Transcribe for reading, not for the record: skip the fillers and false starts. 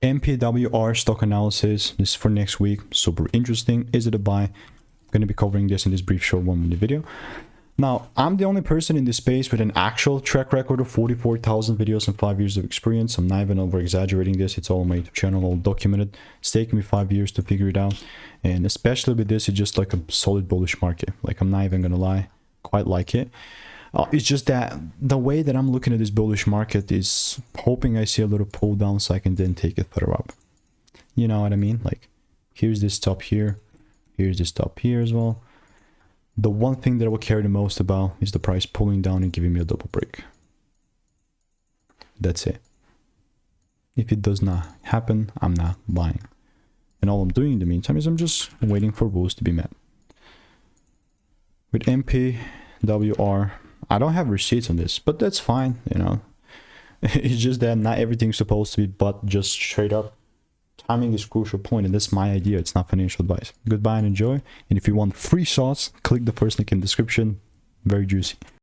MPWR stock analysis. This is for next week. Super interesting. Is it a buy? I'm going to be covering this in this brief short 1-minute video. Now, I'm the only person in this space with an actual track record of 44,000 videos and 5 years of experience. I'm not even over exaggerating this. It's all on my YouTube channel, all documented. It's taken me 5 years to figure it out. And especially with this, it's just like a solid bullish market. Like, I'm not even going to lie, quite like it. It's just that the way that I'm looking at this bullish market is hoping I see a little pull down so I can then take it further up. You know what I mean? Like, here's this top here. Here's this top here as well. The one thing that I will care the most about is the price pulling down and giving me a double break. That's it. If it does not happen, I'm not buying. And all I'm doing in the meantime is I'm just waiting for rules to be met. With MPWR, I don't have receipts on this, but that's fine, you know. It's just that not everything's supposed to be but just straight up. Timing is a crucial point, and that's my idea. It's not financial advice. Goodbye and enjoy. And if you want free shots, click the first link in the description. Very juicy.